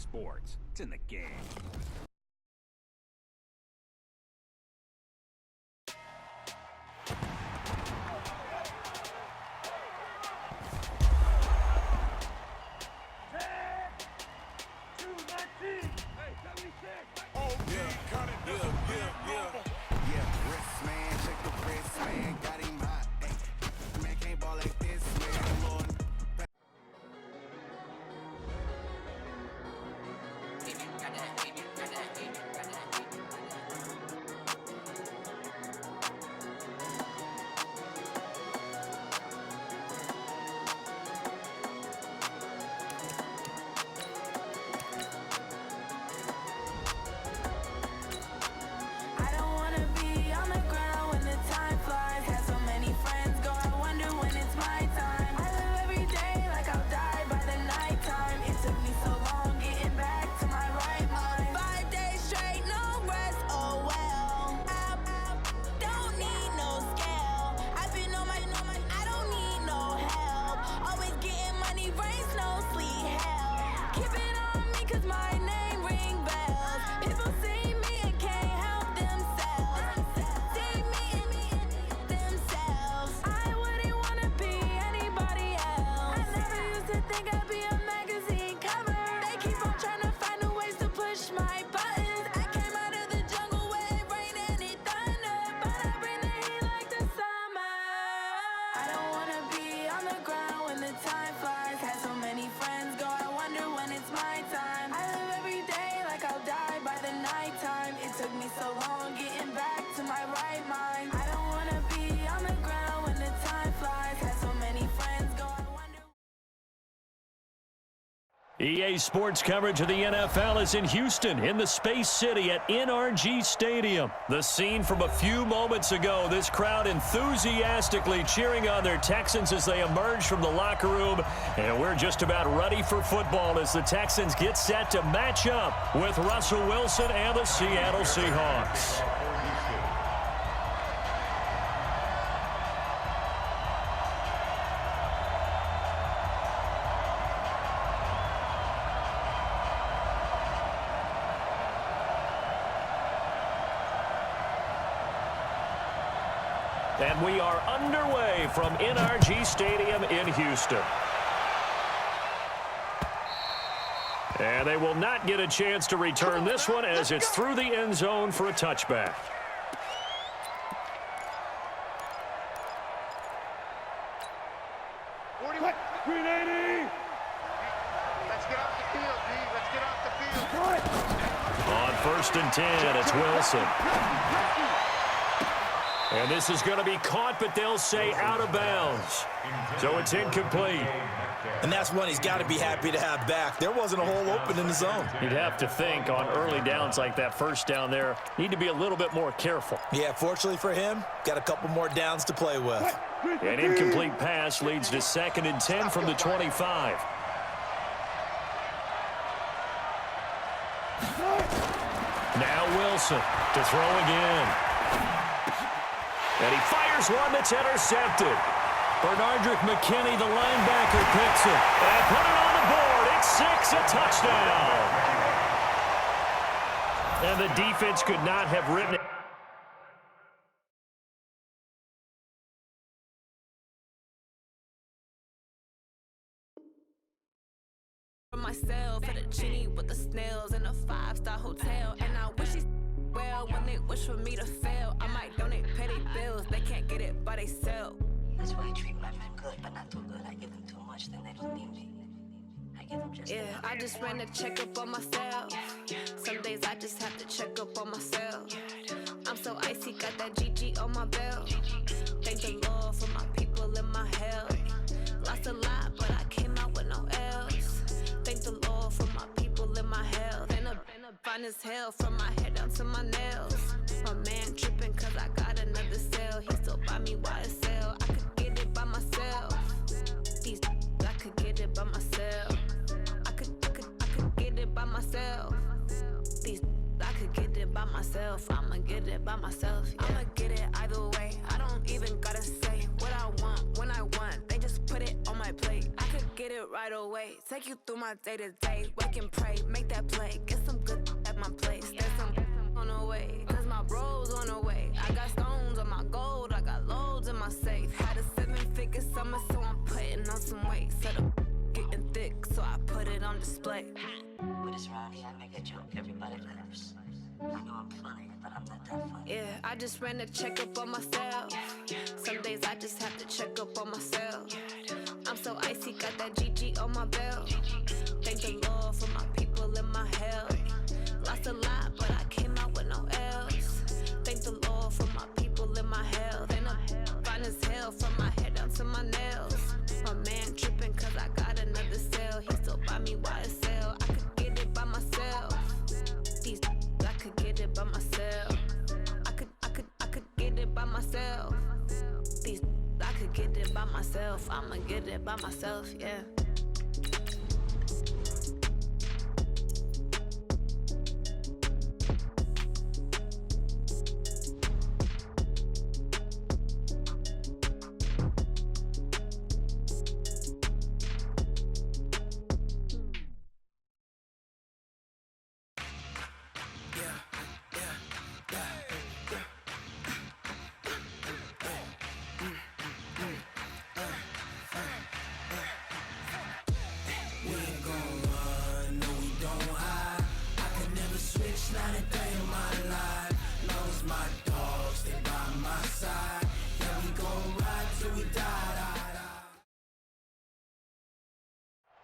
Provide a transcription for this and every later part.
sports. It's in the game. EA Sports coverage of the NFL is in Houston, in the Space City at NRG Stadium. The scene from a few moments ago, this crowd enthusiastically cheering on their Texans as they emerge from the locker room. And we're just about ready for football as the Texans get set to match up with Russell Wilson and the Seattle Seahawks. And we are underway from NRG Stadium in Houston. And they will not get a chance to return this one as it's through the end zone for a touchback. Let's get off the field, D. Let's get off the field. On 1st and 10, it's Wilson. And this is going to be caught, but they'll say out of bounds. So it's incomplete. And that's one he's got to be happy to have back. There wasn't a hole open in the zone. You'd have to think on early downs like that first down there, need to be a little bit more careful. Yeah, fortunately for him, got a couple more downs to play with. An incomplete pass leads to 2nd and 10 from the 25. Now Wilson to throw again. And he fires one that's intercepted. Bernardrick McKinney, the linebacker, picks it. And put it on the board. It's 6, a touchdown. And the defense could not have written it. Myself at a genie with the snails in a 5-star hotel, and I wish he well when they wish for me to fail. I might donate petty bills, they can't get it by themselves. That's why I treat women good, but not too good. I give them too much, then they don't need me. I give them just enough. I just ran a checkup on myself. Some days I just have to check up on myself. I'm so icy, got that GG on my belt. Thank the Lord for my people in my health. Lost a lot, but I came out with no L's. Thank the Lord for my people in my health. And a fine as hell from my head down to my nails. My man tripping cause I got another cell. He still buy me YSL. I could get it by myself. These I could get it by myself. I could get it by myself. These I could get it by myself. I'ma get it by myself. Yeah. I'ma get it either way. I don't even gotta say what I want when I want. They just put it on my plate. I could get it right away. Take you through my day-to-day. Wake and pray, make that play. Get some good at my place. There's some on the way, cause my bro's on the way. I got stones on my gold, I got loads in my safe. Had a 7-figure summer, so I'm putting on some weight. Set up getting thick, so I put it on display. When it's around here, I make a joke, everybody laughs. I know I'm funny, but I'm not that funny. Yeah, I just ran a checkup on myself. Some days I just have to check up on myself. I'm so icy, got that GG on my belt. Thank the Lord for my people and my health. Lost a lot, but I came out with no else. Thank the Lord for my people and my health. And I'm fine as hell from my head down to my nails. My man tripping cause I got another cell. He still buy me YSL. I could get it by myself. These I could get it by myself. I could get it by myself. These I could get it by myself. I'ma get it by myself, yeah.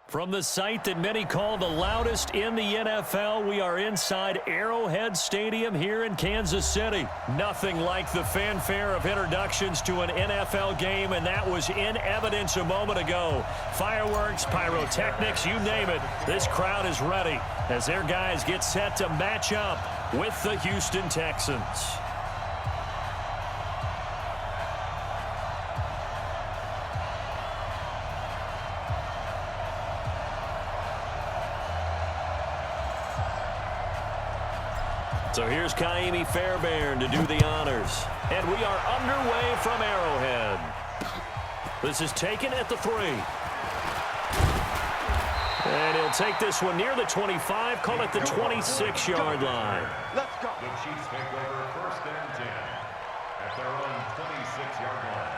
From the site that many call the loudest in the NFL, we are inside Arrowhead Stadium here in Kansas City. Nothing like the fanfare of introductions to an NFL game, and that was in evidence a moment ago. Fireworks, pyrotechnics, you name it. This crowd is ready as their guys get set to match up with the Houston Texans. So here's Kaimi Fairbairn to do the honors. And we are underway from Arrowhead. This is taken at the 3. And he'll take this one near the 25, call it the 26-yard line. Let's go. The Chiefs take over 1st and 10 at their own 26-yard line.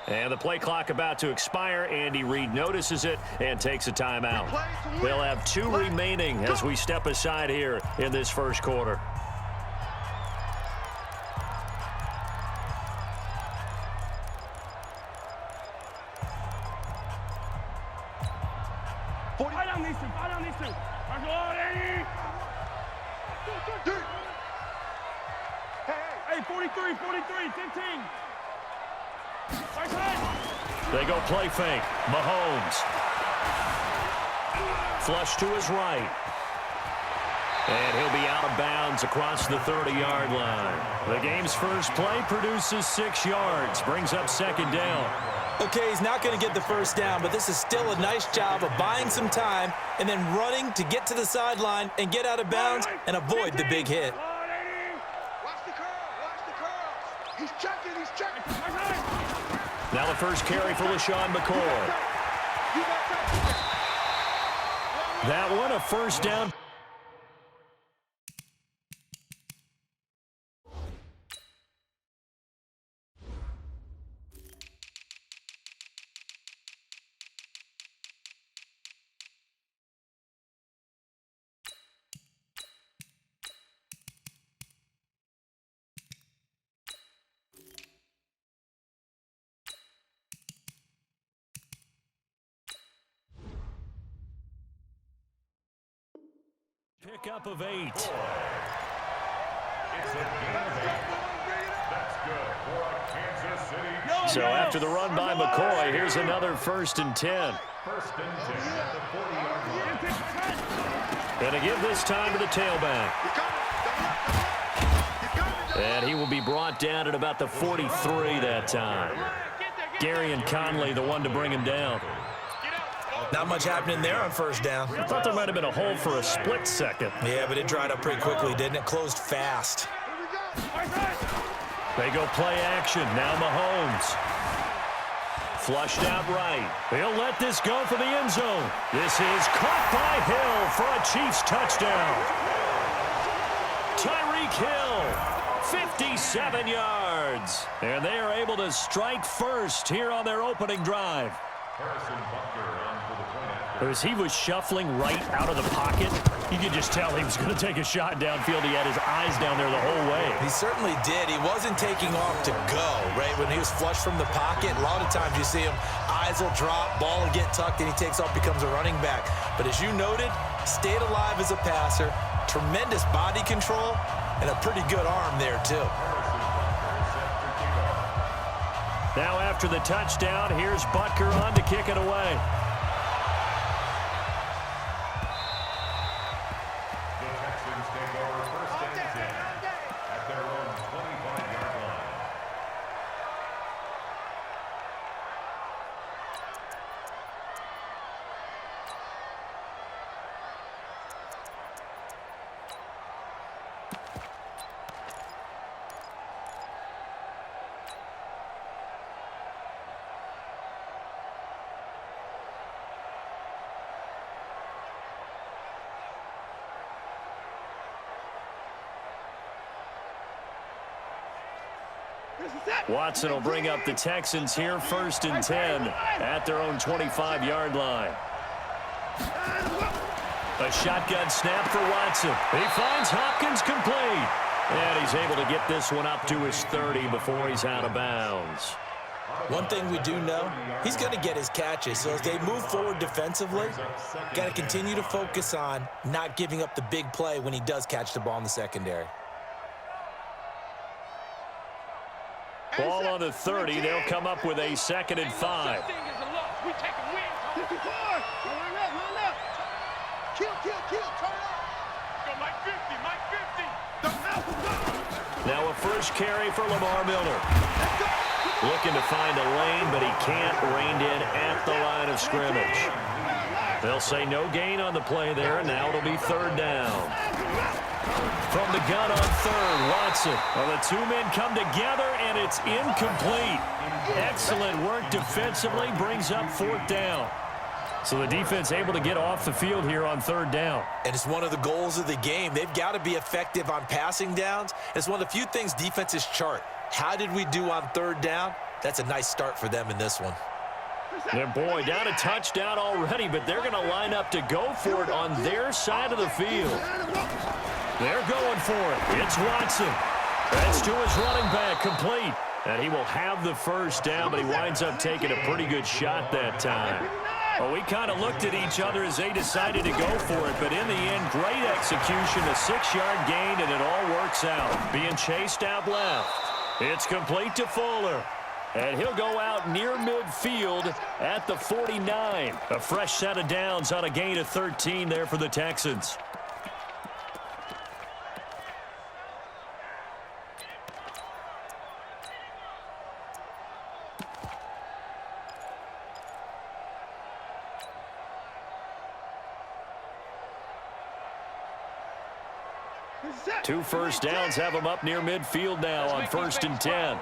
And the play clock about to expire. Andy Reid notices it and takes a timeout. They'll have 2 remaining as we step aside here in this first quarter. Fight on these two. Hey, 43, 15. They go play fake. Mahomes. Flush to his right. And he'll be out of bounds across the 30-yard line. The game's first play produces 6 yards. Brings up 2nd down. Okay, he's not going to get the first down, but this is still a nice job of buying some time and then running to get to the sideline and get out of bounds and avoid the big hit. Watch the curl. He's checking. Now the first carry for LaShawn McCoy. That one a first down. Pickup of 8. It's a game of 8. That's good for a Kansas City. So after the run by McCoy, here's another 1st and 10. 1st and 10 at the 40-yard line. Going to give this time to the tailback. And he will be brought down at about the 43 that time. Gary and Conley, the one to bring him down. Not much happening there on 1st down. I thought there might have been a hole for a split second. Yeah, but it dried up pretty quickly, didn't it? Closed fast. They go play action. Now Mahomes. Flushed out right. He'll let this go for the end zone. This is caught by Hill for a Chiefs touchdown. Tyreek Hill, 57 yards. And they are able to strike first here on their opening drive. Harrison Butker on for the point after. As he was shuffling right out of the pocket, you could just tell he was going to take a shot downfield. He had his eyes down there the whole way. He certainly did. He wasn't taking off to go, right? When he was flushed from the pocket, a lot of times you see him, eyes will drop, ball will get tucked, and he takes off, becomes a running back. But as you noted, stayed alive as a passer, tremendous body control, and a pretty good arm there, too. Now after the touchdown, here's Butker on to kick it away. The Texans take over 1st and 10 at their own 25-yard line. Watson will bring up the Texans here, 1st and 10 at their own 25-yard line. A shotgun snap for Watson. He finds Hopkins complete. And he's able to get this one up to his 30 before he's out of bounds. One thing we do know, he's going to get his catches. So as they move forward defensively, got to continue to focus on not giving up the big play when he does catch the ball in the secondary. Ball on the 30. They'll come up with a 2nd and 5. Now a first carry for Lamar Miller. Looking to find a lane, but he can't. Reined in at the line of scrimmage. They'll say no gain on the play there, and now it'll be 3rd down. From the gun on 3rd, Watson. Well, the two men come together, and it's incomplete. Excellent work defensively, brings up 4th down. So the defense able to get off the field here on 3rd down. And it's one of the goals of the game. They've got to be effective on passing downs. It's one of the few things defenses chart. How did we do on 3rd down? That's a nice start for them in this one. Yeah, boy, down a touchdown already, but they're going to line up to go for it on their side of the field. They're going for it. It's Watson. That's to his running back, complete. And he will have the 1st down, but he winds up taking a pretty good shot that time. Well, we kind of looked at each other as they decided to go for it, but in the end, great execution, a 6-yard gain, and it all works out. Being chased out left. It's complete to Fuller. And he'll go out near midfield at the 49. A fresh set of downs on a gain of 13 there for the Texans. Two 1st downs have them up near midfield now on 1st and 10.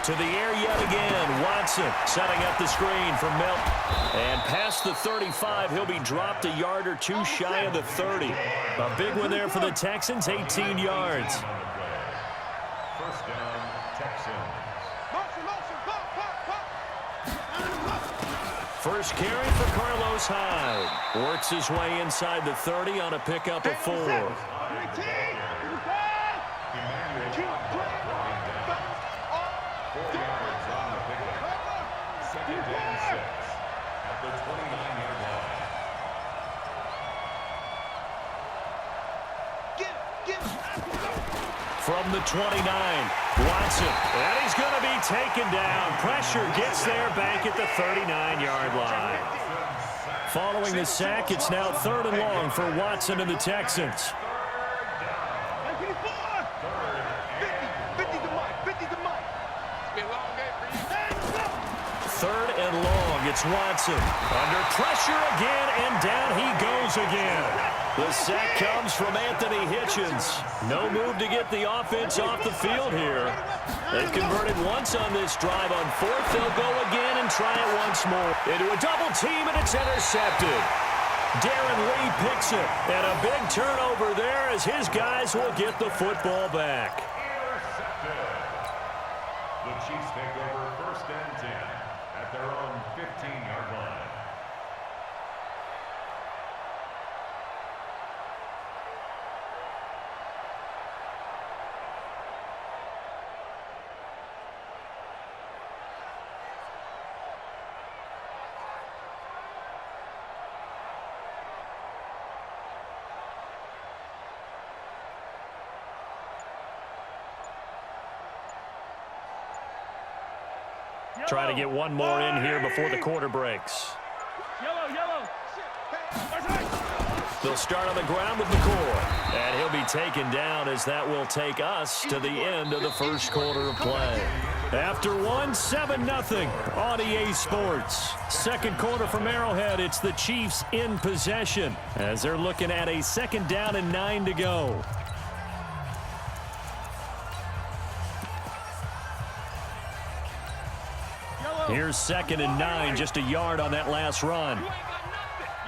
To the air yet again. Watson setting up the screen for Milton. And past the 35, he'll be dropped a yard or two shy of the 30. A big one there for the Texans, 18 yards. 1st down, Texans. First carry for Carlos Hyde. Works his way inside the 30 on a pickup of 4. 4 yards on the pickup. 2nd and 6 at the 29-yard line. from the 29. Watson, and he's going to be taken down. Pressure gets there back at the 39-yard line. Following the sack, it's now 3rd and long for Watson and the Texans. 3rd and long, it's Watson. Under pressure again, and down he goes again. The sack comes from Anthony Hitchens. No move to get the offense off the field here. They've converted once on this drive. On 4th, they'll go again and try it once more. Into a double team, and it's intercepted. Darren Lee picks it, and a big turnover there as his guys will get the football back. Intercepted. The Chiefs take over 1st and 10 at their own 15-yard line. Try to get one more in here before the quarter breaks. They'll start on the ground with McCoy. And he'll be taken down as that will take us to the end of the first quarter of play. After one, 7-0 on EA Sports. Second quarter from Arrowhead, it's the Chiefs in possession as they're looking at a 2nd down and 9 to go. Here's 2nd and 9, just a yard on that last run. You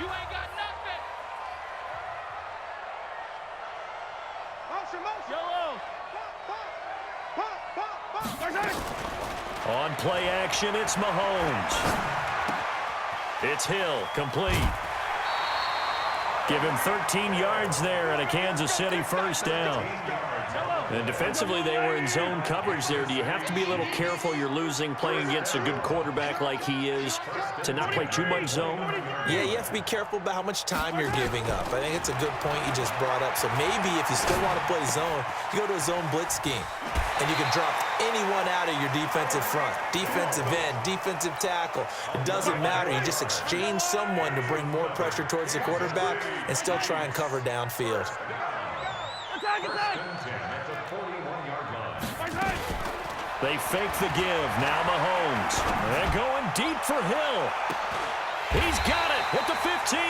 ain't got nothing. On play action, it's Mahomes. It's Hill, complete. Give him 13 yards there and a Kansas City 1st down. And defensively, they were in zone coverage there. Do you have to be a little careful? You're losing, playing against a good quarterback like he is, to not play too much zone? Yeah, you have to be careful about how much time you're giving up. I think it's a good point you just brought up. So maybe if you still want to play zone, you go to a zone blitz scheme. And you can drop anyone out of your defensive front. Defensive end, defensive tackle. It doesn't matter. You just exchange someone to bring more pressure towards the quarterback and still try and cover downfield. They fake the give. Now Mahomes. They're going deep for Hill. He's got it at the 15.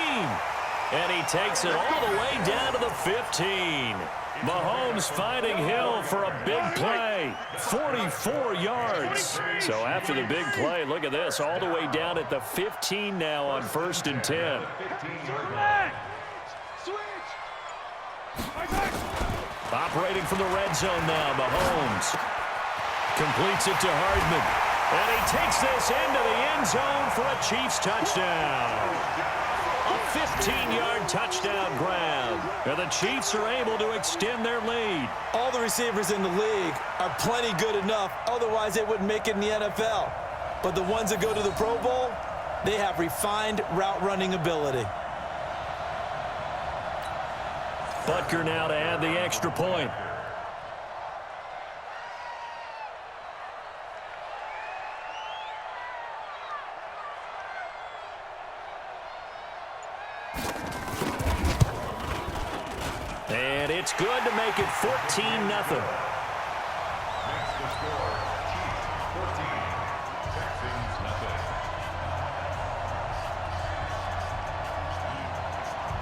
And he takes it all the way down to the 15. Mahomes finding Hill for a big play. 44 yards. So after the big play, look at this. All the way down at the 15 now on 1st and 10. Operating from the red zone now, Mahomes. Completes it to Hardman. And he takes this into the end zone for a Chiefs touchdown. A 15-yard touchdown grab. And the Chiefs are able to extend their lead. All the receivers in the league are plenty good enough. Otherwise, they wouldn't make it in the NFL. But the ones that go to the Pro Bowl, they have refined route running ability. Butker now to add the extra point. And it's good to make it 14-0. Next to score, Chiefs 14, Texans nothing.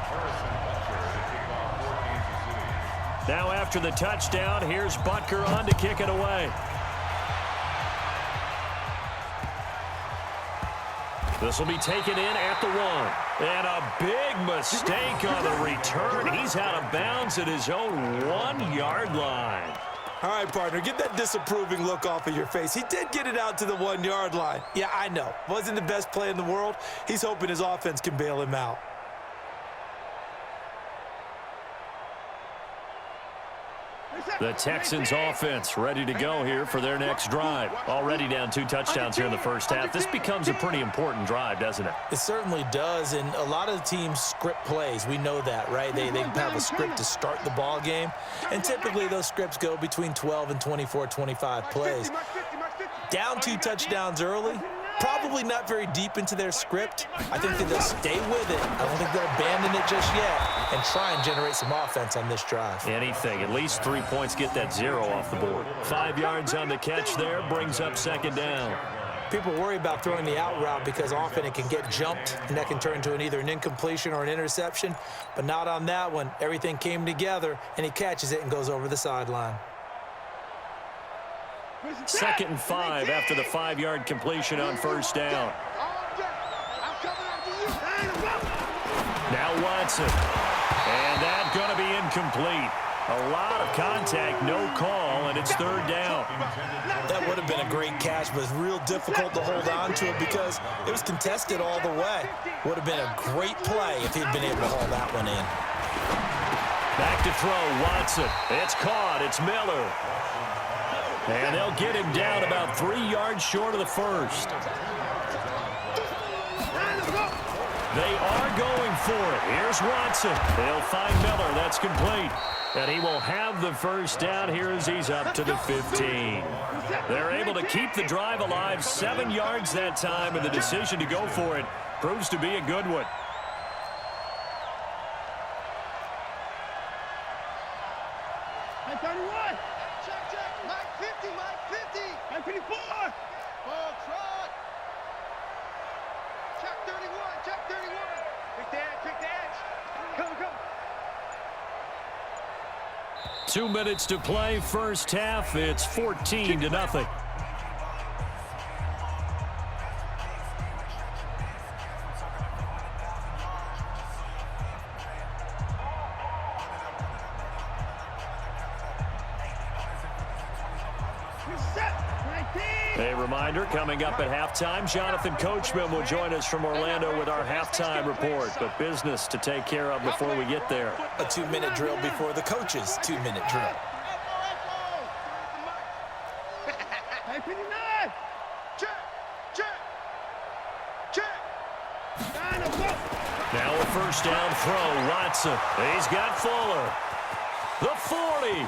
Harrison Butker to kick off for Kansas City. Now after the touchdown, here's Butker on to kick it away. This will be taken in at the 1. And a big mistake on the return. He's out of bounds at his own 1-yard line. All right, partner, get that disapproving look off of your face. He did get it out to the 1-yard line. Yeah, I know. Wasn't the best play in the world. He's hoping his offense can bail him out. The Texans offense ready to go here for their next drive. Already down 2 touchdowns here in the first half. This becomes a pretty important drive, doesn't it? It certainly does, and a lot of the teams script plays. We know that, right? They have a script to start the ball game, and typically those scripts go between 12 and 24, 25 plays. Down 2 touchdowns early, probably not very deep into their script. I think that they'll stay with it. I don't think they'll abandon it just yet and try and generate some offense on this drive. Anything. At least 3 points, get that 0 off the board. 5 yards on the catch there, brings up second down. People worry about throwing the out route because often it can get jumped, and that can turn into either an incompletion or an interception. But not on that one. Everything came together, and he catches it and goes over the sideline. 2nd and 5 after the 5-yard completion on first down. Now Watson. And that's going to be incomplete. A lot of contact, no call, and it's 3rd down. That would have been a great catch, but it's real difficult to hold on to it because it was contested all the way. Would have been a great play if he'd been able to haul that one in. Back to throw, Watson. It's caught. It's Miller. And they'll get him down about 3 yards short of the first. They are going for it. Here's Watson. They'll find Miller. That's complete. And he will have the first down here as he's up to the 15. They're able to keep the drive alive, 7 yards that time, and the decision to go for it proves to be a good one. Pick the edge. Come. 2 minutes to play, first half. It's 14-0. A reminder, coming up at halftime, Jonathan Coachman will join us from Orlando with our halftime report. But business to take care of before we get there. A 2-minute drill before the coach's 2-minute drill. Now a first down throw, Watson. He's got Fuller. The 40,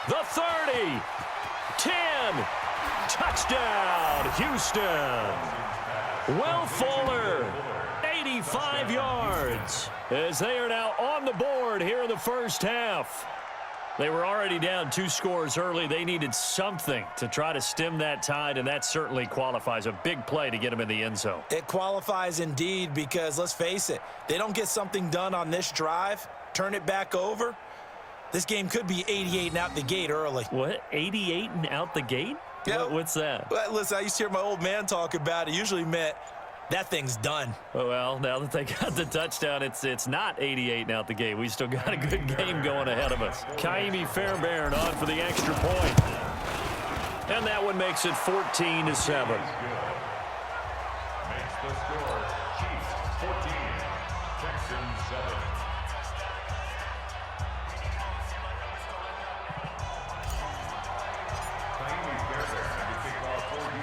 the 30, 10. Touchdown, Houston. Will Fuller, 85 yards, as they are now on the board here in the first half. They were already down 2 scores early. They needed something to try to stem that tide, and that certainly qualifies. A big play to get them in the end zone. It qualifies indeed because, let's face it, they don't get something done on this drive, turn it back over, this game could be 88 and out the gate early. What, 88 and out the gate? Yeah. What's that? Well, listen, I used to hear my old man talk about it. Usually meant that thing's done. Well, now that they got the touchdown, it's not 88 and out the gate. We still got a good game going ahead of us. Kaimi Fairbairn on for the extra point. And that one makes it 14-7. Makes the score Chiefs 14, Texans 7.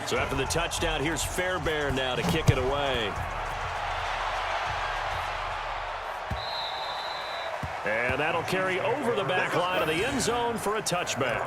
So after the touchdown, here's Fairbairn now to kick it away. And that'll carry over the back line of the end zone for a touchback.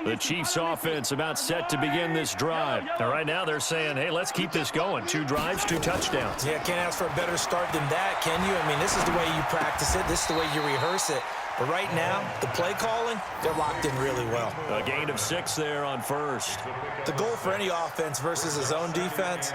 The Chiefs offense about set to begin this drive. Now, right now they're saying, hey, let's keep this going. 2 drives, 2 touchdowns. Yeah, can't ask for a better start than that, can you? I mean, this is the way you practice it. This is the way you rehearse it. But right now, the play calling, they're locked in really well. A gain of 6 there on first. The goal for any offense versus a zone defense,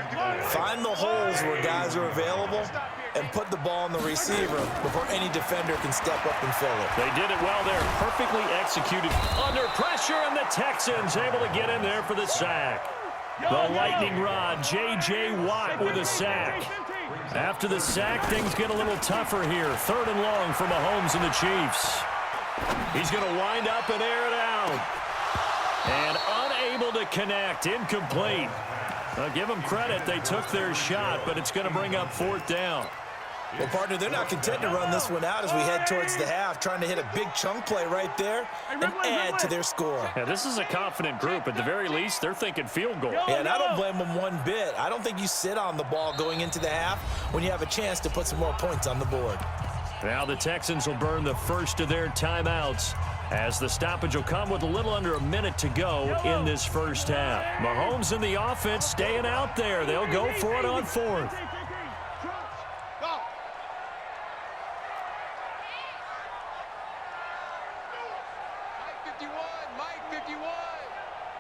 find the holes where guys are available and put the ball on the receiver before any defender can step up and fill it. They did it well there. Perfectly executed under pressure, and the Texans able to get in there for the sack. The lightning rod, J.J. Watt with a sack. After the sack, things get a little tougher here. 3rd and long for Mahomes and the Chiefs. He's going to wind up and air it out. And unable to connect. Incomplete. Give them credit. They took their shot, but it's going to bring up 4th down. Well, partner, they're not content to run this one out as we head towards the half, trying to hit a big chunk play right there and add to their score. Yeah, this is a confident group. At the very least, they're thinking field goal. Yeah, and I don't blame them one bit. I don't think you sit on the ball going into the half when you have a chance to put some more points on the board. Now the Texans will burn the first of their timeouts as the stoppage will come with a little under a minute to go in this first half. Mahomes and the offense staying out there. They'll go for it on 4th.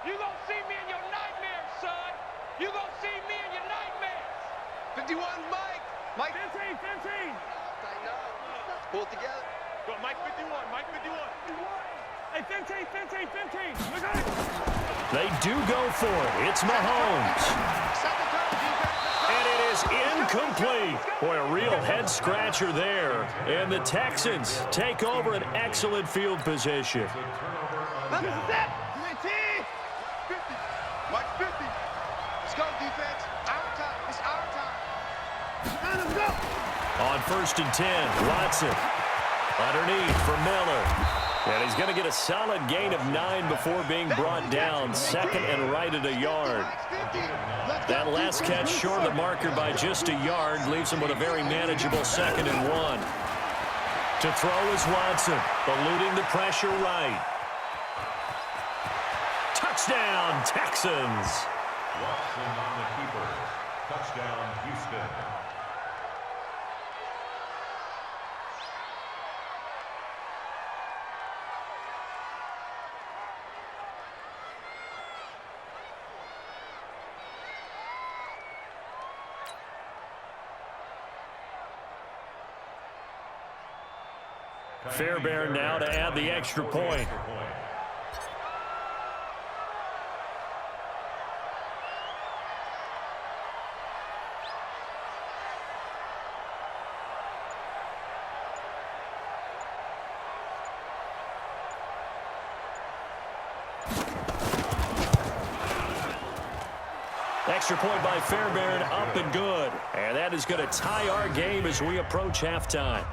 You gonna see me in your nightmares, son. You gonna see me in your nightmares. 51, Mike. Mike. 15. Pull it together. Go, Mike 51. Mike 51. Hey, 15. Look at it. They do go for it. It's Mahomes. And it is incomplete. Boy, a real head-scratcher there. And the Texans take over an excellent field position. This is it. 50. Mike 50. Let's go, defense. Our time. It's our time. Let him go. On 1st and 10, Watson. Underneath for Miller. And he's going to get a solid gain of 9 before being brought down. 2nd and right at a yard. That last catch short of the marker by just a yard leaves him with a very manageable 2nd and 1. To throw is Watson, eluding the pressure right. Touchdown, Texans. Watson on the keeper. Touchdown, Houston. Fairbairn now to add the extra point. Extra point by Fairbairn, up and good. And that is going to tie our game as we approach halftime.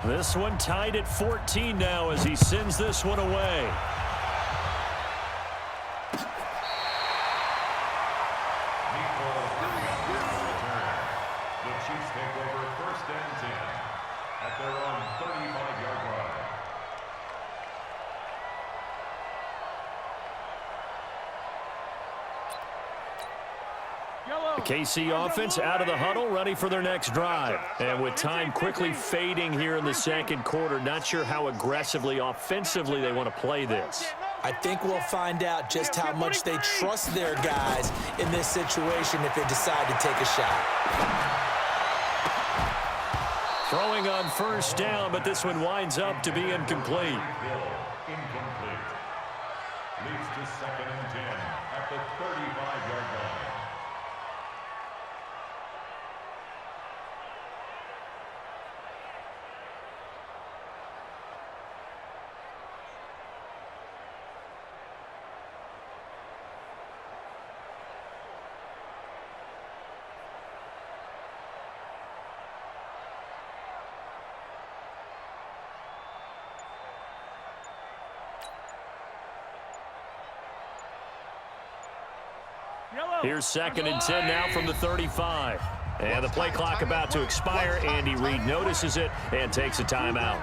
This one tied at 14 now as he sends this one away. The Chiefs take over 1st and 10 at their own 35-yard line. The KC offense out of the huddle, ready for their next drive. And with time quickly fading here in the 2nd quarter, not sure how aggressively, offensively they want to play this. I think we'll find out just how much they trust their guys in this situation if they decide to take a shot. Throwing on 1st down, but this one winds up to be incomplete. Incomplete. Leads to 2nd and 10 at the 35-yard line. Here's 2nd and 10 now from the 35. And the play clock about to expire. Andy Reid notices it and takes a timeout,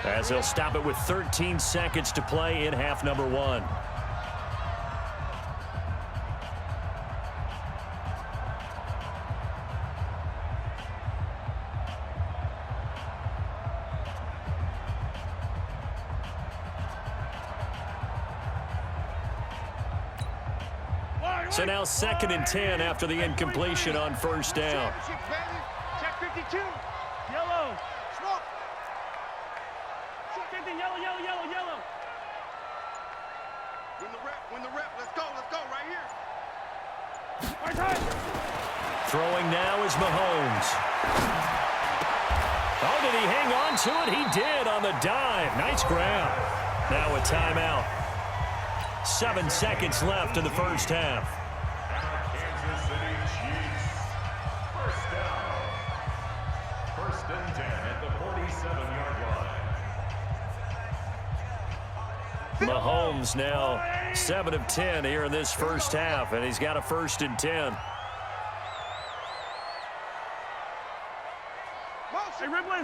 as they'll stop it with 13 seconds to play in half number 1. So now 2nd and 10 after the incompletion on first down. Check 52. Yellow. Smoke. Check 50. Yellow, yellow, yellow, yellow. Win the rep. Let's go right here. Throwing now is Mahomes. Oh, did he hang on to it? He did on the dive. Nice grab. Now a timeout. 7 seconds left in the first half. Kansas City Chiefs. First down. 1st and 10 at the 47-yard line. Mahomes now 7 of 10 here in this first half, and he's got a 1st and 10. Hey, Ripley.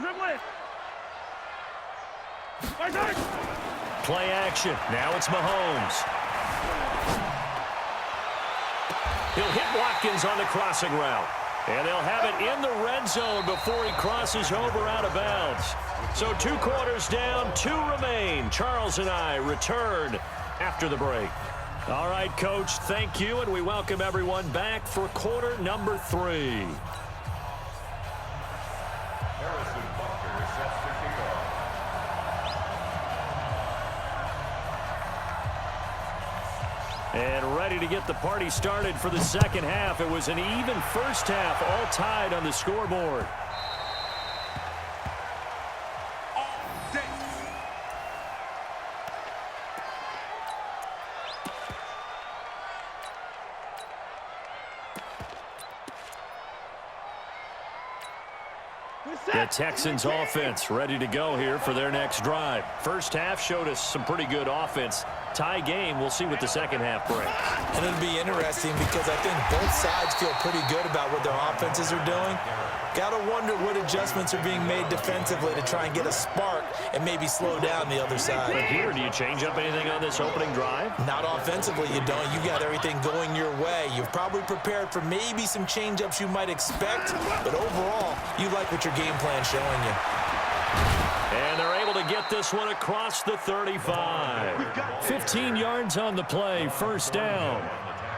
Play action. Now it's Mahomes. He'll hit Watkins on the crossing route. And they'll have it in the red zone before he crosses over out of bounds. So 2 quarters down, 2 remain. Charles and I return after the break. All right, Coach, thank you, and we welcome everyone back for quarter number 3. Harrison Butker sets to kick off. And ready to get the party started for the second half. It was an even first half, all tied on the scoreboard. The Texans offense ready to go here for their next drive. First half showed us some pretty good offense. Tie game. We'll see what the second half brings. And it'll be interesting because I think both sides feel pretty good about what their offenses are doing. Got to wonder what adjustments are being made defensively to try and get a spark and maybe slow down the other side. But here, do you change up anything on this opening drive? Not offensively, you don't. You got everything going your way. You've probably prepared for maybe some change-ups you might expect, but overall, you like what your game plan's showing you. And they're able to get this one across the 35. 15 yards on the play, first down.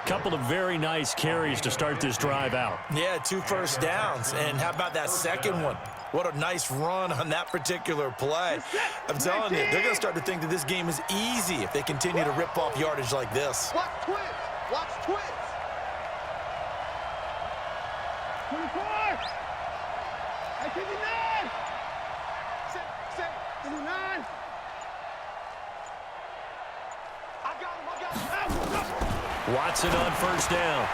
Couple of very nice carries to start this drive out. Yeah, 2 first downs. And how about that second one? What a nice run on that particular play. I'm telling you, they're going to start to think that this game is easy if they continue to rip off yardage like this. Watch twins. 24. 59. 59. I got him. Watson on first down.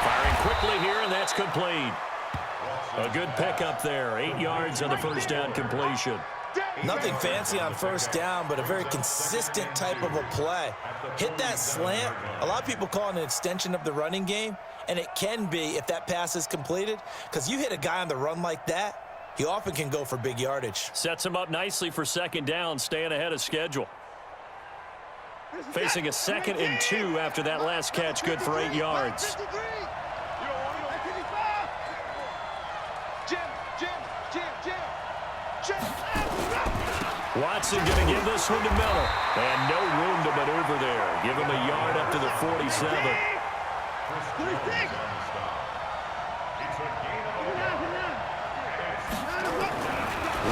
Firing quickly here, and that's complete. A good pickup there. 8 yards on the first down completion. Nothing fancy on first down, but a very consistent type of a play. Hit that slant. A lot of people call it an extension of the running game, and it can be if that pass is completed, because you hit a guy on the run like that, he often can go for big yardage. Sets him up nicely for second down, staying ahead of schedule. Facing a 2nd and 2 after that last catch, good for 8 yards. Watson going to give this one to Miller. And no room to maneuver there. Give him a yard up to the 47.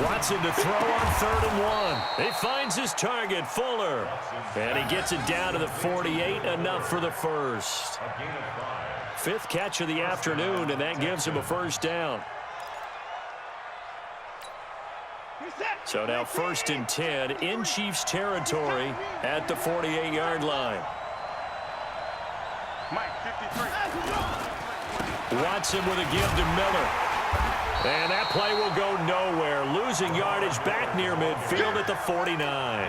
Watson to throw on 3rd and 1. He finds his target, Fuller. And he gets it down to the 48, enough for the first. 5th catch of the afternoon, and that gives him a first down. So now 1st and 10 in Chiefs territory at the 48-yard line. Watson with a give to Miller. And that play will go nowhere. Losing yardage back near midfield at the 49.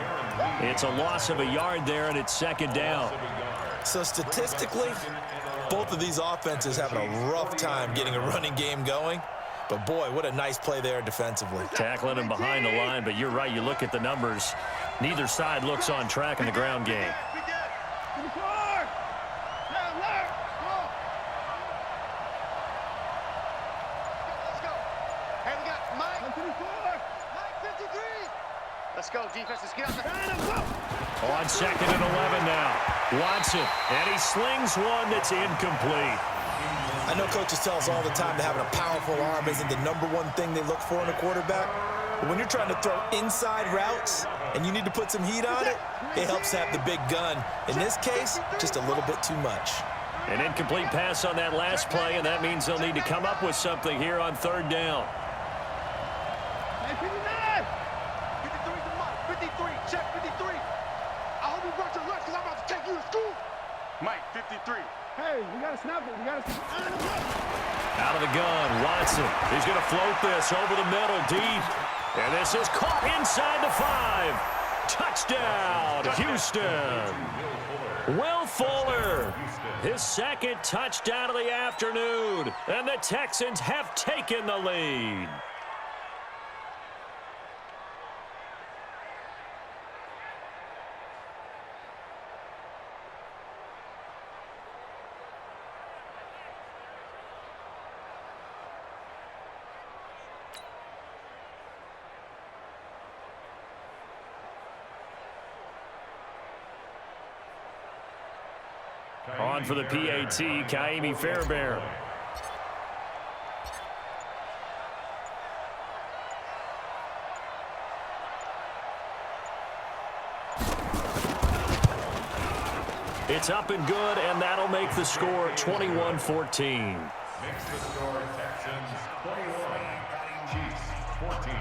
It's a loss of a yard there, and it's second down. So statistically, both of these offenses having a rough time getting a running game going. But, boy, what a nice play there defensively. Tackling him behind the line, but you're right. You look at the numbers. Neither side looks on track in the ground game. Let's go, defense. Let's get out the... On 2nd and 11 now. Watson, and he slings one that's incomplete. I know coaches tell us all the time that having a powerful arm isn't the #1 thing they look for in a quarterback. But when you're trying to throw inside routes and you need to put some heat on it, it helps to have the big gun. In this case, just a little bit too much. An incomplete pass on that last play, and that means they'll need to come up with something here on 3rd down. 53, check 53. I hope you brought your lunch because I'm about to take you to school. Mike, 53. Hey, we got to snap it. We got to. Out of the gun, Watson. He's going to float this over the middle, deep. And this is caught inside the 5. Touchdown, Houston. Will Fuller, his 2nd touchdown of the afternoon. And the Texans have taken the lead. On for the PAT, Kaimi Fairbairn. It's up and good, and that'll make the score 21-14. Makes the score Texans 21, Chiefs 14.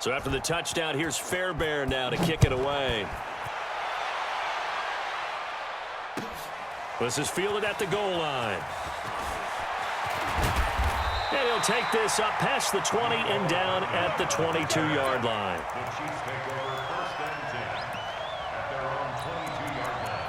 So after the touchdown, here's Fairbairn now to kick it away. This is fielded at the goal line. And he'll take this up past the 20 and down at the 22-yard line. The Chiefs take over 1st and 10 at their own 22-yard line.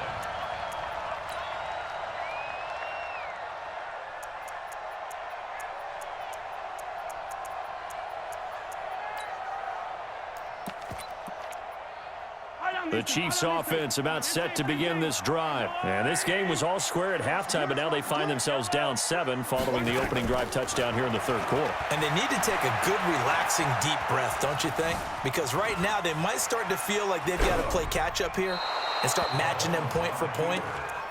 The Chiefs offense about set to begin this drive. And this game was all square at halftime, but now they find themselves down 7 following the opening drive touchdown here in the 3rd quarter. And they need to take a good, relaxing, deep breath, don't you think? Because right now they might start to feel like they've got to play catch-up here and start matching them point for point.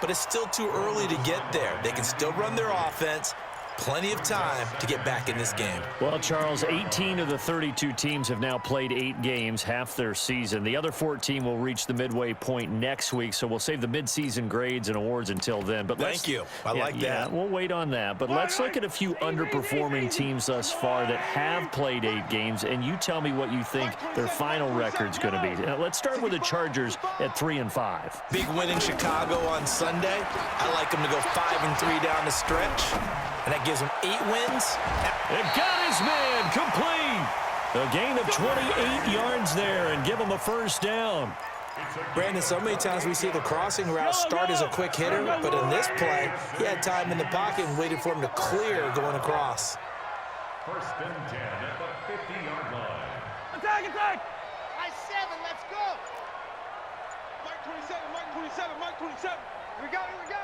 But it's still too early to get there. They can still run their offense. Plenty of time to get back in this game. Well, Charles, 18 of the 32 teams have now played 8 games, half their season. The other 14 will reach the midway point next week, so we'll save the midseason grades and awards until then. But Thank you. I like that. Yeah, we'll wait on that. But let's look at a few underperforming teams thus far that have played 8 games, and you tell me what you think their final record's going to be. Now, let's start with the Chargers at 3-5. Big win in Chicago on Sunday. I like them to go 5-3 down the stretch. And that gives him 8 wins. And got his man complete. A gain of 28 yards there and give him a 1st down. Brandon, so many times we see the crossing route start as a quick hitter, but in this play, he had time in the pocket and waited for him to clear going across. 1st and 10 at the 50-yard line. Attack, attack! I 7, let's go! Mike 27, Mike 27, Mike 27. Here we go, here we go.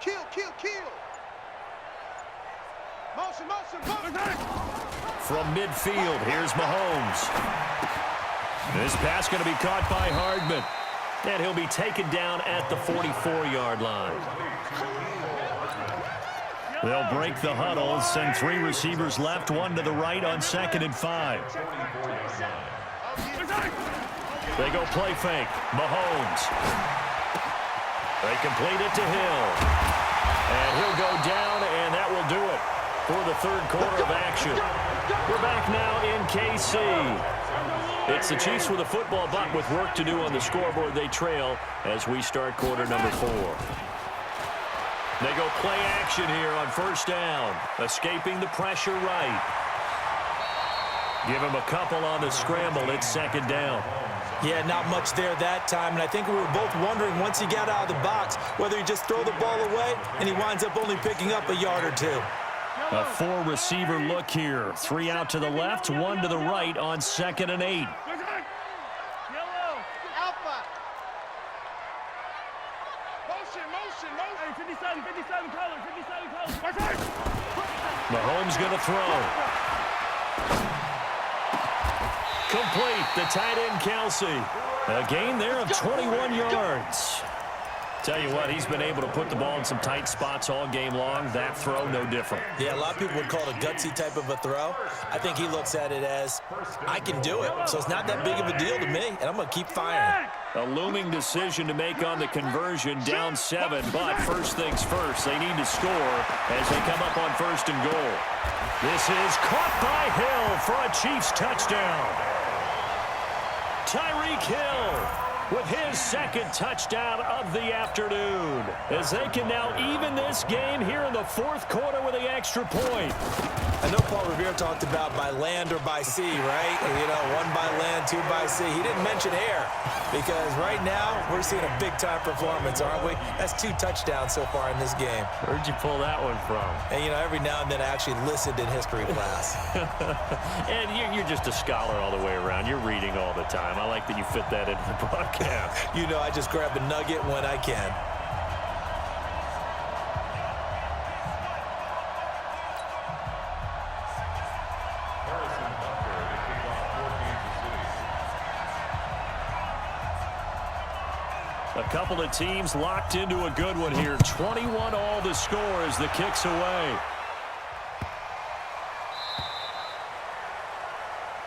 Kill, kill, kill. Motion, motion, motion. From midfield, here's Mahomes. This pass going to be caught by Hardman. And he'll be taken down at the 44-yard line. They'll break the huddle, send 3 receivers left, 1 to the right on 2nd and 5. They go play fake. Mahomes. They complete it to Hill. And he'll go down, and that will do it for the 3rd quarter of action. We're back now in KC. It's the Chiefs with a football, but with work to do on the scoreboard. They trail as we start quarter number 4. They go play action here on first down. Escaping the pressure right. Give him a couple on the scramble. It's second down. Yeah, not much there that time, and I think we were both wondering once he got out of the box whether he just throw the ball away, and he winds up only picking up a yard or two. A four-receiver look here. 3 out to the left, 1 to the right on 2nd and 8. Mahomes going to throw. Complete. The tight end, Kelsey. A gain there of 21 yards. Tell you what, he's been able to put the ball in some tight spots all game long. That throw, no different. Yeah, a lot of people would call it a gutsy type of a throw. I think he looks at it as, I can do it. So it's not that big of a deal to me, and I'm going to keep firing. A looming decision to make on the conversion, down 7. But first things first, they need to score as they come up on 1st and goal. This is caught by Hill for a Chiefs touchdown. Tyreek Hill with his 2nd touchdown of the afternoon, as they can now even this game here in the 4th quarter with the extra point. I know Paul Revere talked about by land or by sea, right? You know, 1 by land, 2 by sea. He didn't mention air, because right now we're seeing a big-time performance, aren't we? That's 2 touchdowns so far in this game. Where'd you pull that one from? And, you know, every now and then I actually listened in history class. And you're just a scholar all the way around. You're reading all the time. I like that you fit that into the broadcast. You know, I just grab a nugget when I can. A couple of teams locked into a good one here. 21 all the score as the kick's away.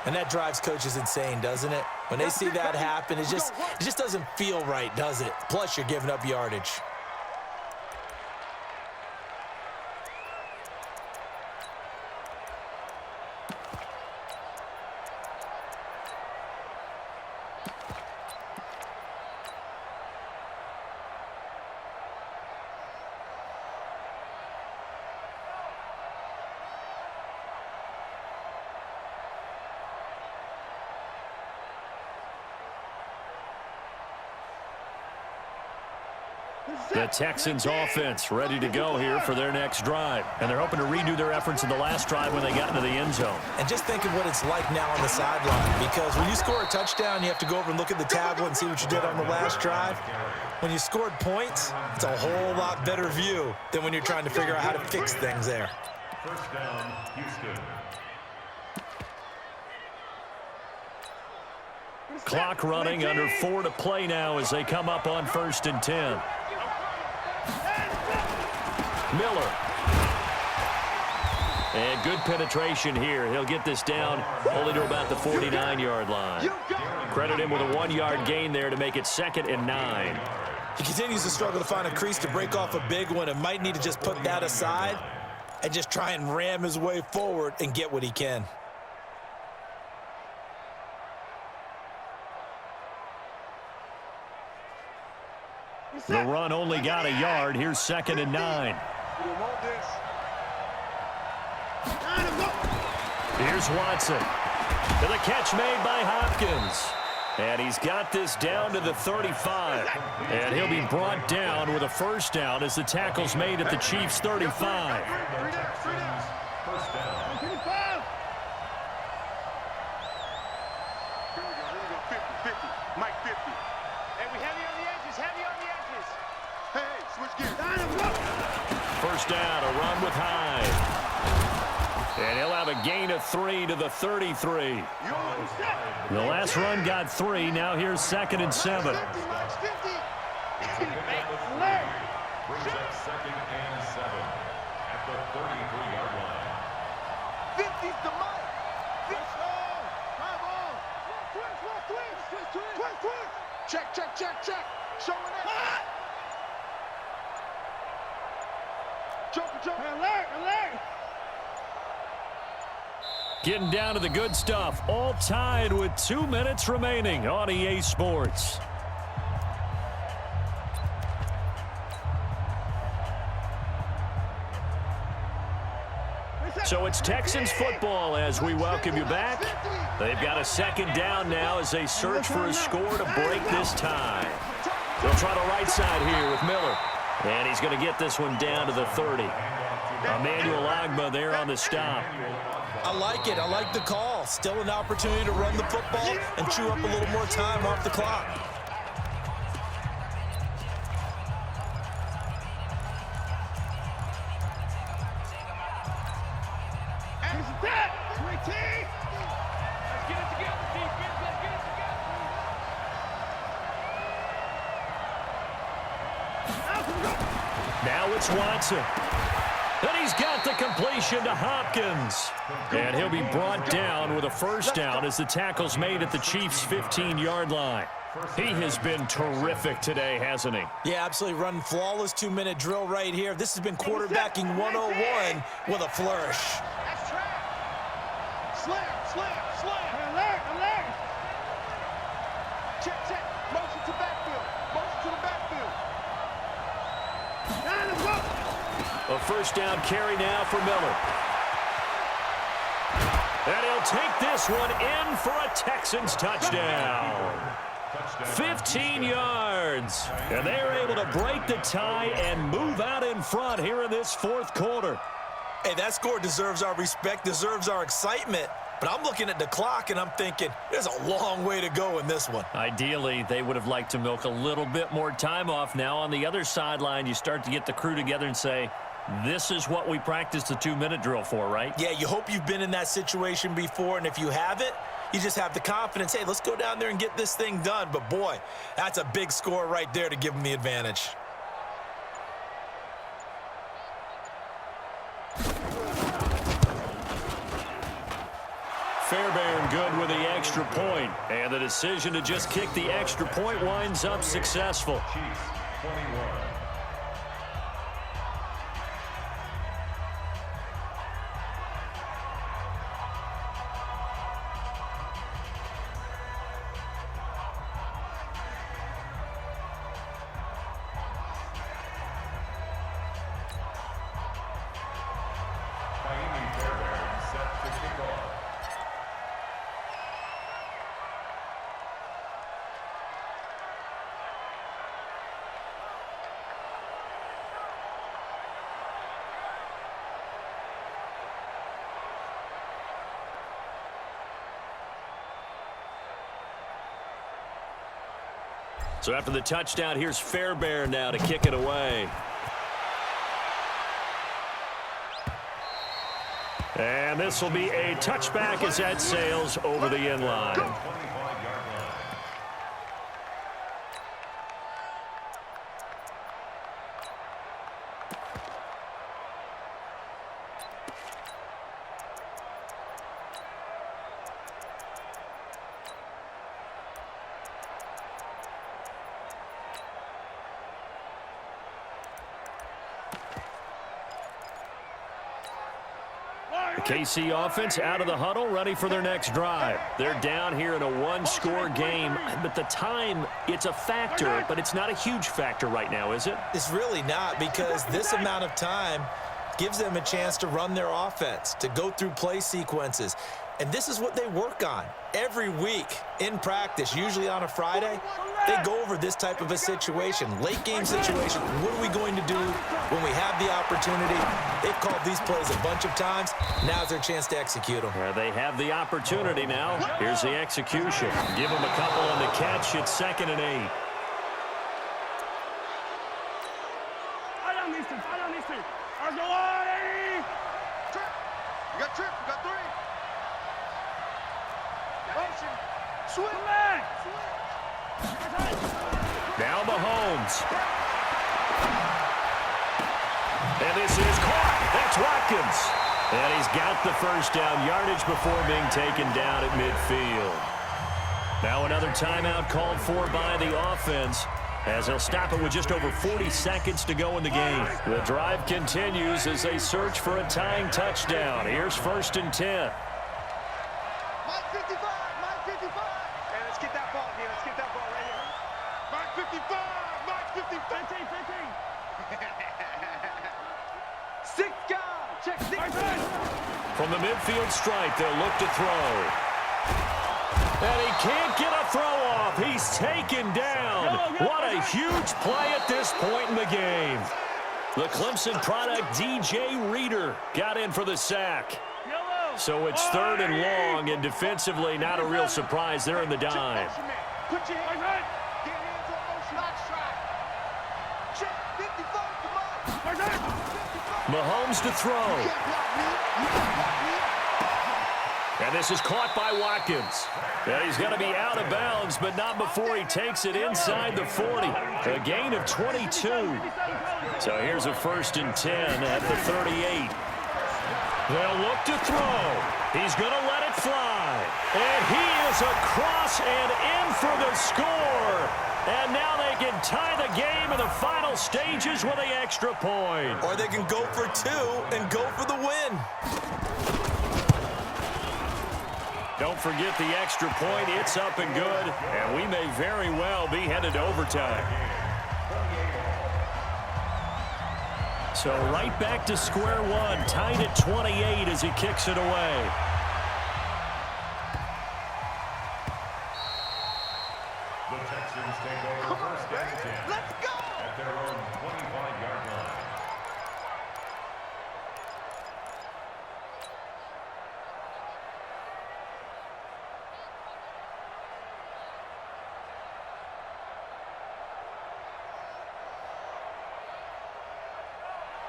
And that drives coaches insane, doesn't it? When they see that happen, it just doesn't feel right, does it? Plus, you're giving up yardage. The Texans offense ready to go here for their next drive. And they're hoping to redo their efforts in the last drive when they got into the end zone. And just think of what it's like now on the sideline, because when you score a touchdown, you have to go over and look at the tablet and see what you did on the last drive. When you scored points, it's a whole lot better view than when you're trying to figure out how to fix things there. First down, Houston. Clock running, under 4 to play now as they come up on 1st and 10. Miller. And good penetration here. He'll get this down only to about the 49-yard line. Credit him with a 1-yard gain there to make it 2nd and 9. He continues to struggle to find a crease to break off a big one and might need to just put that aside and just try and ram his way forward and get what he can. The run only got a yard. Here's 2nd and 9. Here's Watson. To the catch made by Hopkins. And he's got this down to the 35. And he'll be brought down with a first down as the tackle's made at the Chiefs' 35. First down. Mike 50. Hey, we heavy on the edges, heavy on the edges. Hey, switch gears. First down, a run with Hyde. And he'll have a gain of 3 to the 33. The last run got 3. Now here's 2nd and 7. Brings up 2nd and 7 at the 33-yard line. 50's the mark. Check, check, check, check. Showing it. Jump. Alert. Getting down to the good stuff. All tied with 2 minutes remaining on EA Sports. So it's Texans football as we welcome you back. They've got a second down now as they search for a score to break this tie. They'll try the right side here with Miller. And he's going to get this one down to the 30. Emmanuel Ogbah there on the stop. I like it. I like the call. Still an opportunity to run the football and chew up a little more time off the clock. Now it's Watson. And he's got the completion to Hopkins. And he'll be brought down with a first down as the tackle's made at the Chiefs' 15-yard line. He has been terrific today, hasn't he? Yeah, absolutely running flawless 2-minute drill right here. This has been quarterbacking 101 with a flourish. That's trap. Slam. Alert. Check. Motion to backfield. Motion to the backfield. A first down carry now for Miller. And he'll take this one in for a Texans touchdown. 15 yards. And they're able to break the tie and move out in front here in this fourth quarter. Hey, that score deserves our respect, deserves our excitement. But I'm looking at the clock, and I'm thinking, there's a long way to go in this one. Ideally, they would have liked to milk a little bit more time off. Now, on the other sideline, you start to get the crew together and say, this is what we practiced the 2-minute drill for, right? Yeah, you hope you've been in that situation before, and if you haven't, you just have the confidence, hey, let's go down there and get this thing done. But, boy, that's a big score right there to give them the advantage. Fairbairn good with the extra point, and the decision to just kick the extra point winds up successful. Chiefs 21. Fairbairn set to kick off. So after the touchdown, here's Fairbairn now to kick it away. And this will be a touchback as that sails over the end line. 25-yard line. KC offense out of the huddle, ready for their next drive. They're down here in a one-score game, but the time, it's a factor, but it's not a huge factor right now, is it? It's really not, because this amount of time gives them a chance to run their offense, to go through play sequences. And this is what they work on every week in practice, usually on a Friday. They go over this type of a situation, late game situation. What are we going to do when we have the opportunity? They've called these plays a bunch of times. Now's their chance to execute them. They have the opportunity now. Here's the execution. Give them a couple on the catch. It's 2nd and 8. You got trip. You got 3. Swim. Now Mahomes. And this is caught. That's Watkins. And he's got the first down yardage before being taken down at midfield. Now another timeout called for by the offense, as they'll stop it with just over 40 seconds to go in the game. The drive continues as they search for a tying touchdown. Here's 1st and 10. Mike 55. Hey, let's get that ball here. Let's get that ball right here. Mike 55. 15. Six guys. Check six. From the midfield stripe, they'll look to throw. And he can't get a throw off. He's taken down. What a huge play at this point in the game. The Clemson product, DJ Reader, got in for the sack. So it's 3rd and long, and defensively, not a real surprise. They're in the dime. Put your hands right. Get in for a motion. Not strike. Check 54. Come on. Mahomes to throw. And this is caught by Watkins. And he's going to be out of bounds, but not before he takes it inside the 40. A gain of 22. So here's a 1st and 10 at the 38. They'll look to throw. He's going to let it fly. And he is across and in for the score. And now they can tie the game in the final stages with an extra point. Or they can go for 2 and go for the win. Don't forget the extra point. It's up and good. And we may very well be headed to overtime. So right back to square one, tied at 28 as he kicks it away. The Texans take over 1st and 10. Let's go. At their own 25-yard line.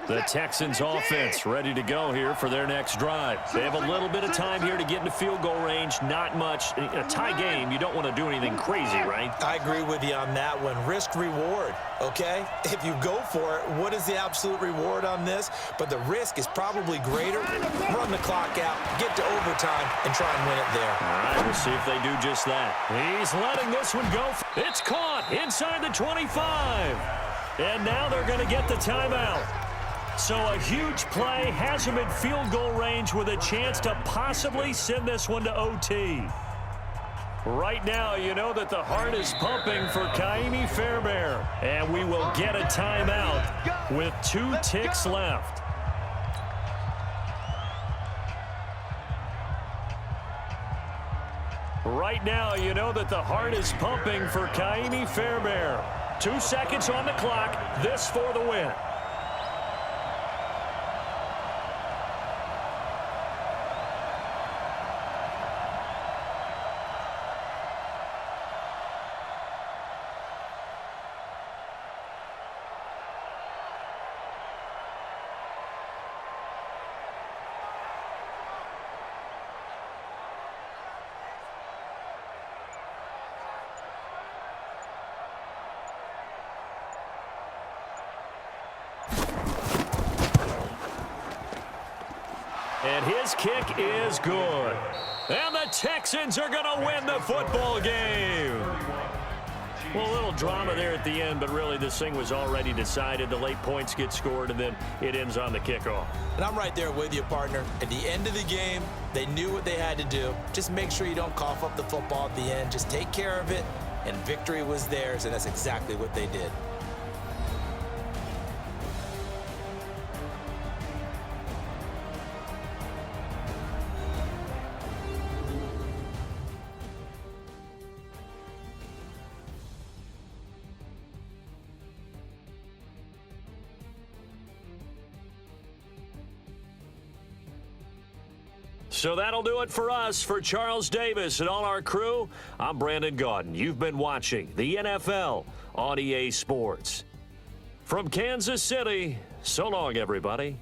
The Texans offense ready to go here for their next drive. They have a little bit of time here to get into field goal range. Not much. A tie game, you don't want to do anything crazy, right? I agree with you on that one. Risk reward, okay? If you go for it, what is the absolute reward on this? But the risk is probably greater. Run the clock out, get to overtime, and try and win it there. All right, we'll see if they do just that. He's letting this one go. It's caught inside the 25. And now they're going to get the timeout. So a huge play has him in field goal range with a chance to possibly send this one to OT. Right now, you know that the heart is pumping for Kaimi Fairbairn. And we will get a timeout with 2 ticks left. Right now, you know that the heart is pumping for Kaimi Fairbairn. 2 seconds on the clock. This for the win. And his kick is good. And the Texans are going to win the football game. Well, a little drama there at the end, but really this thing was already decided. The late points get scored, and then it ends on the kickoff. And I'm right there with you, partner. At the end of the game, they knew what they had to do. Just make sure you don't cough up the football at the end. Just take care of it, and victory was theirs, and that's exactly what they did. So that'll do it for us. For Charles Davis and all our crew, I'm Brandon Gaudin. You've been watching the NFL on EA Sports. From Kansas City, so long, everybody.